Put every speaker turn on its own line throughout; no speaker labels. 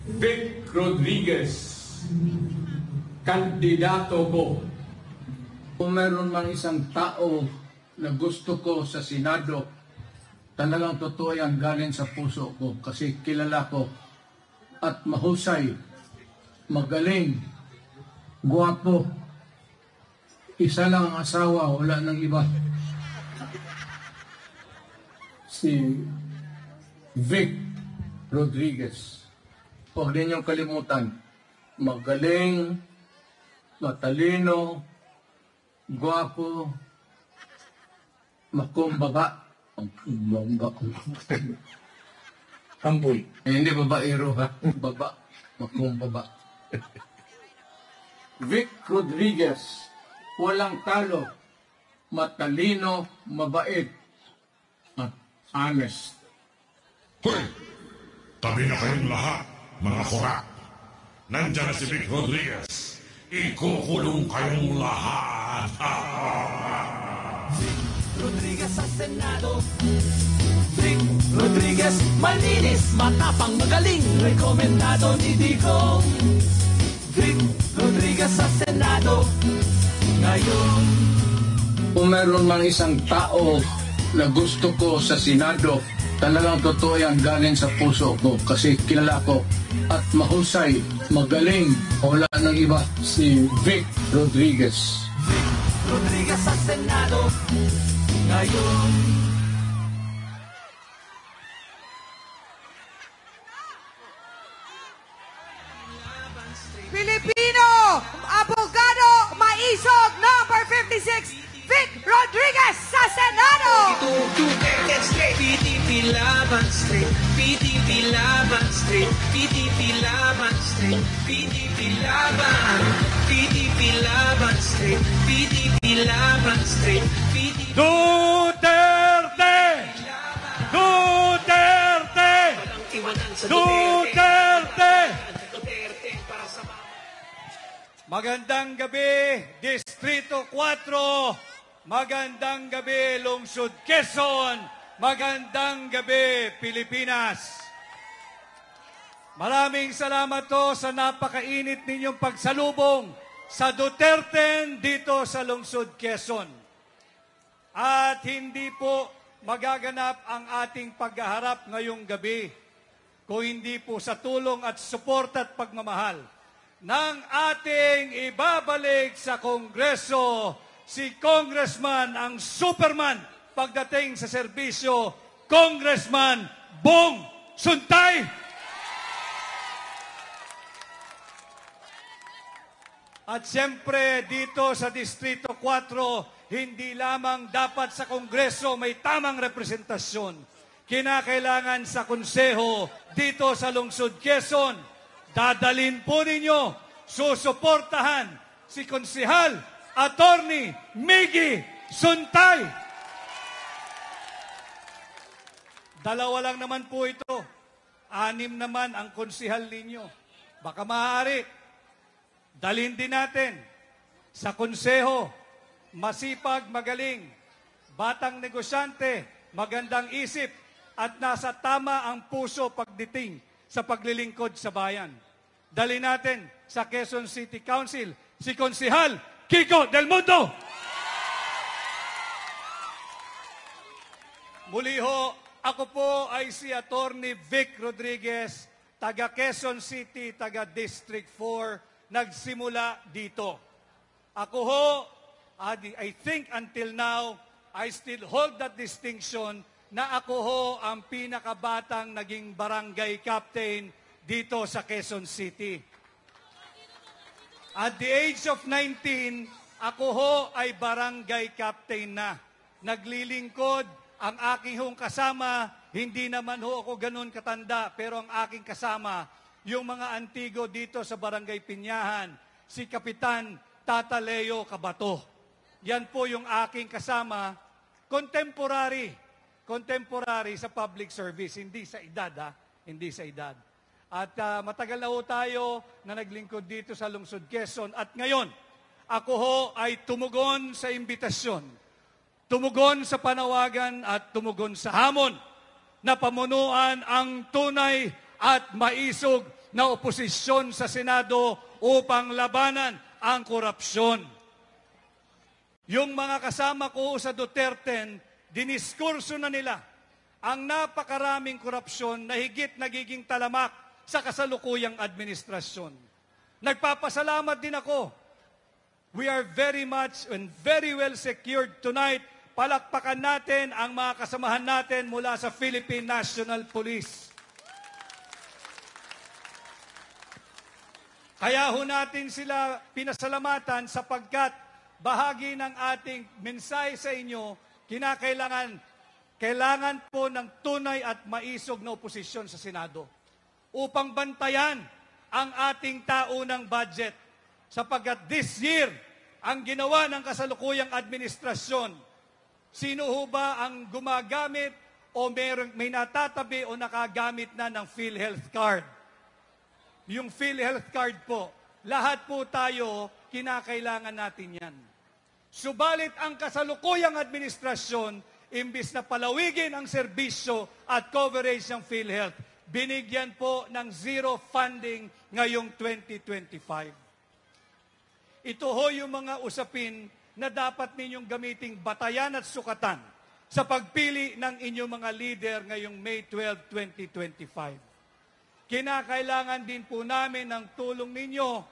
Vic Rodriguez, kandidato ko.
Kung meron mang isang tao na gusto ko sa Senado, talagang totoo yan galing sa puso ko kasi kilala ko at mahusay, magaling, guwapo. Isa lang ang asawa, wala nang iba. Si Vic Rodriguez. Huwag ninyong kalimutan. Magaling, matalino, guwapo, makumbaba.
Humble.
Hindi babaero ha. Baba. Makumbaba. Vic Rodriguez. Walang talo. Matalino, mabait. At honest.
Hoy! Tabi na kayong lahat, mga kura. Nandiyan na si Vic Rodriguez. Ikukulong kayong lahat.
Vic Rodriguez sa Senado. Vic Rodriguez, malinis, matapang, magaling. Rekomendado ni Digong. Vic Rodriguez sa Senado. Ngayon.
Kung meron mang isang tao na gusto ko sa Senado, talagang totoo yan galing sa puso ko kasi kilala ko at mahusay, magaling, wala nang iba, si Vic Rodriguez.
Vic Rodriguez sa Senado. Ngayon.
Filipino, abogado, maisog, number 56, Vic Rodriguez sa Senado.
PDP Laban Street, PDP Laban Street, PDP Laban Street, PDP Laban, PDP Laban Street, PDP Laban Street, PDP
Duterte! Duterte! Duterte! Magandang gabi, Distrito 4. Magandang gabi, Lungsod Quezon. Magandang gabi, Pilipinas. Maraming salamat to sa napakainit ninyong pagsalubong sa Duterte dito sa Lungsod Quezon. At hindi po magaganap ang ating paghaharap ngayong gabi kung hindi po sa tulong at suporta at pagmamahal ng ating ibabalik sa Kongreso si Congressman, ang Superman pagdating sa serbisyo, Congressman Bong Suntay. At siyempre dito sa Distrito 4, hindi lamang dapat sa Kongreso may tamang representasyon. Kinakailangan sa Konseho dito sa Lungsod Quezon, dadalhin po ninyo, susuportahan si Konsehal Attorney Miggy Suntay. Dalawa lang naman po ito. 6 naman ang konsehal ninyo. Baka maaari, dalhin din natin sa konseho, masipag, magaling, batang negosyante, magandang isip, at nasa tama ang puso pagdating sa paglilingkod sa bayan. Dalhin natin sa Quezon City Council si Konsehal Kiko Del Mundo. Muli ho, ako po ay si Attorney Vic Rodriguez, taga Quezon City, taga District 4, nagsimula dito. Ako ho, I think until now, I still hold that distinction na ako ho ang pinakabatang naging barangay captain dito sa Quezon City. At the age of 19, ako ho ay barangay captain na. Naglilingkod ang aking hong kasama, hindi naman ho ako ganun katanda, pero ang aking kasama, yung mga antigo dito sa Barangay Pinyahan, si Kapitan Tata Leo Cabato. Yan po yung aking kasama, contemporary sa public service, hindi sa edad ha, hindi sa edad. At matagal na ho tayo na naglingkod dito sa Lungsod Quezon. At ngayon, ako ho ay tumugon sa imbitasyon, tumugon sa panawagan at tumugon sa hamon na pamunuan ang tunay at maisog na oposisyon sa Senado upang labanan ang korupsyon. Yung mga kasama ko sa Duterte, diniskurso na nila ang napakaraming korupsyon na higit nagiging talamak sa kasalukuyang administrasyon. Nagpapasalamat din ako. We are very much and very well secured tonight. Palakpakan natin ang mga kasamahan natin mula sa Philippine National Police. Kaya ho natin sila pinasalamatan sapagkat bahagi ng ating mensahe sa inyo, kailangan po ng tunay at maisog na oposisyon sa Senado upang bantayan ang ating taunang budget. Sapagkat this year, ang ginawa ng kasalukuyang administrasyon, sino ho ba ang gumagamit o may natatabi o nakagamit na ng PhilHealth card? Yung PhilHealth card po, lahat po tayo, kinakailangan natin yan. Subalit ang kasalukuyang administrasyon, imbis na palawigin ang serbisyo at coverage ng PhilHealth, binigyan po ng zero funding ngayong 2025. Ito ho yung mga usapin na dapat ninyong gamiting batayan at sukatan sa pagpili ng inyong mga leader ngayong May 12, 2025. Kinakailangan din po namin ng tulong ninyo.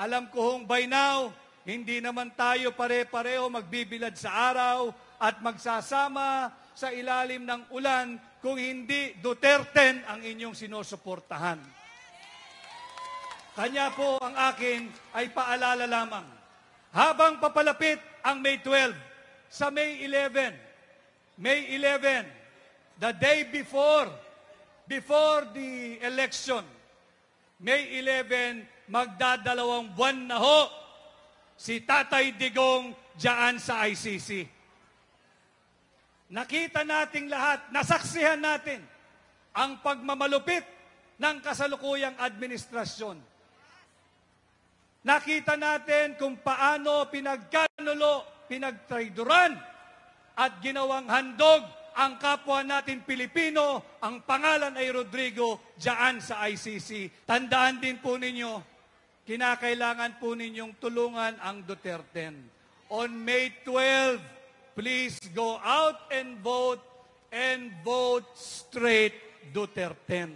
Alam ko hong by now, hindi naman tayo pare-pareho magbibilad sa araw at magsasama sa ilalim ng ulan kung hindi Duterte ang inyong sinusuportahan. Kanya po ang akin ay paalala lamang. Habang papalapit ang May 12, sa May 11, the day before the election, May 11, magdadalawang buwan na ho si Tatay Digong diyan sa ICC. Nakita nating lahat, nasaksihan natin ang pagmamalupit ng kasalukuyang administrasyon. Nakita natin kung paano pinagkanulo, pinagtraidoran at ginawang handog ang kapwa natin Pilipino, ang pangalan ay Rodrigo, diyan sa ICC. Tandaan din po ninyo, kinakailangan po ninyong tulungan ang Duterte. On May 12, please go out and vote straight Duterte.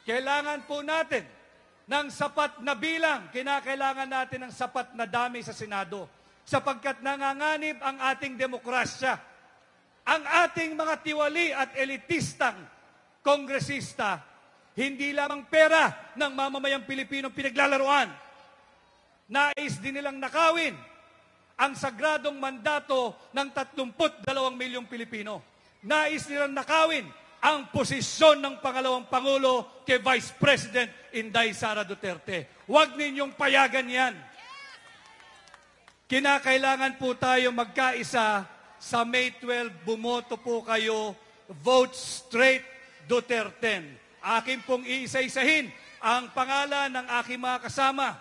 Kailangan po natin ng sapat na bilang, kinakailangan natin ng sapat na dami sa Senado, sapagkat nanganganib ang ating demokrasya. Ang ating mga tiwali at elitistang kongresista, hindi lamang pera ng mamamayang Pilipino pinaglalaroan. Nais din nilang nakawin ang sagradong mandato ng 32 milyong Pilipino. Nais nilang nakawin ang posisyon ng pangalawang Pangulo kay Vice President Inday Sara Duterte. Huwag ninyong payagan yan. Kinakailangan po tayo magkaisa. Sa May 12, bumoto po kayo, vote straight Duterte. Akin pong iisa-isahin ang pangalan ng aking mga kasama.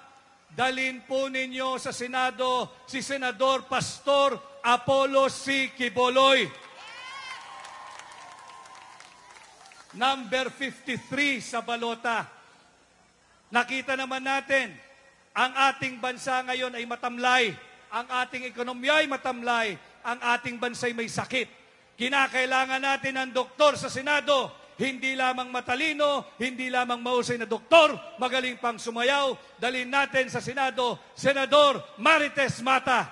Dalhin po ninyo sa Senado si Senador Pastor Apollo C. Quiboloy. Number 53 sa balota. Nakita naman natin, ang ating bansa ngayon ay matamlay. Ang ating ekonomiya ay matamlay. Ang ating bansa'y may sakit. Kinakailangan natin ng doktor sa Senado, hindi lamang matalino, hindi lamang mahusay na doktor, magaling pang sumayaw. Dalhin natin sa Senado, Senador Marites Mata.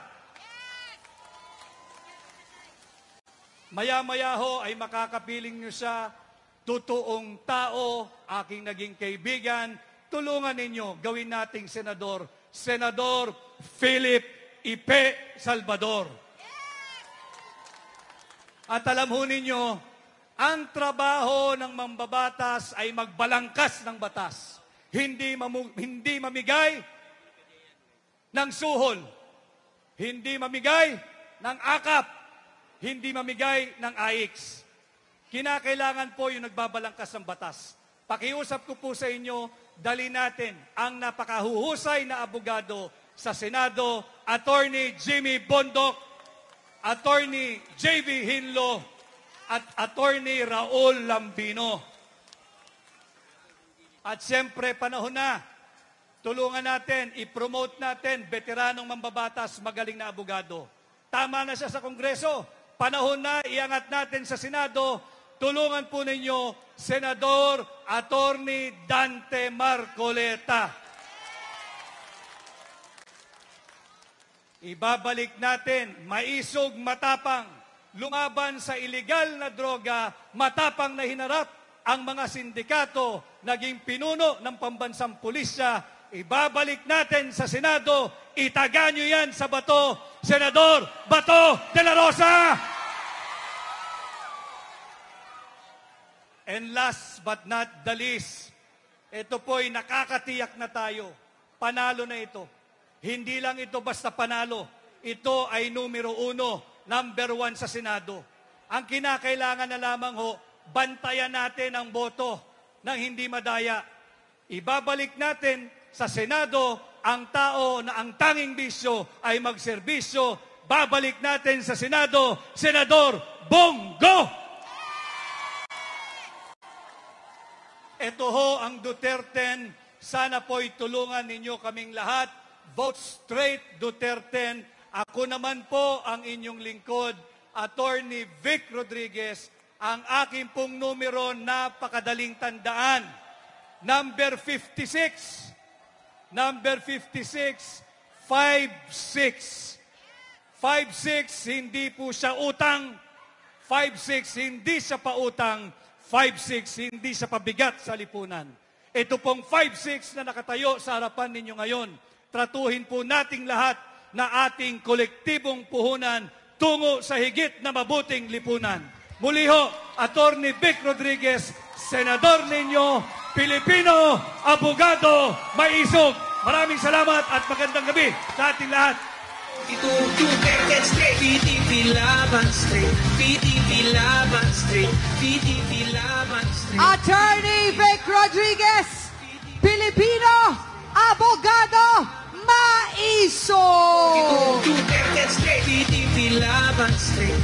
Maya-maya ho ay makakapiling nyo siya, totoong tao, aking naging kaibigan. Tulungan ninyo, gawin nating senador, Senador Philip Ipe Salvador. At alam ho ninyo, ang trabaho ng mambabatas ay magbalangkas ng batas. Hindi mamigay ng suhol. Hindi mamigay ng akap. Hindi mamigay ng AIX. Kinakailangan po yung nagbabalangkas ng batas. Pakiusap ko po sa inyo, dali natin ang napakahuhusay na abogado sa Senado, Attorney Jimmy Bondoc, Attorney J.V. Hinlo, at Attorney Raul Lambino. At siyempre, panahon na. Tulungan natin, i-promote natin, veteranong mambabatas, magaling na abogado. Tama na siya sa Kongreso. Panahon na, iangat natin sa Senado. Tulungan po ninyo, Senador Attorney Dante Marcoleta. Ibabalik natin, maisog, matapang, lumaban sa ilegal na droga, matapang na hinarap ang mga sindikato, naging pinuno ng pambansang pulisya. Ibabalik natin sa Senado, itaga nyo yan sa Bato, Senador Bato de la Rosa! And last but not the least, ito po'y nakakatiyak na tayo. Panalo na ito. Hindi lang ito basta panalo. Ito ay numero 1, number 1 sa Senado. Ang kinakailangan na lamang ho, bantayan natin ang boto ng hindi madaya. Ibabalik natin sa Senado ang tao na ang tanging bisyo ay magserbisyo. Babalik natin sa Senado, Senador Bongo! Ito ho ang Duterte. Sana po'y tulungan ninyo kaming lahat. Vote straight Duterte. Ako naman po ang inyong lingkod, Attorney Vic Rodriguez. Ang aking pong numero, napakadaling tandaan. Number 56. Number 56, 56. 56, hindi po siya utang. 56, hindi siya pautang. 56, hindi siya pabigat sa lipunan. Ito pong 56 na nakatayo sa harapan ninyo ngayon. Tratuhin po nating lahat na ating kolektibong puhunan tungo sa higit na mabuting lipunan. Muli ho, Attorney Vic Rodriguez, Senador ninyo, Pilipino, abogado, maisog. Maraming salamat at magandang gabi sa ating lahat.
Ito Duterte straight, PDP laban straight, PDP laban straight, PDP laban straight.
Attorney Vic Rodriguez, Pilipino, abogado, maiso.
Ito Duterte straight, PDP laban straight,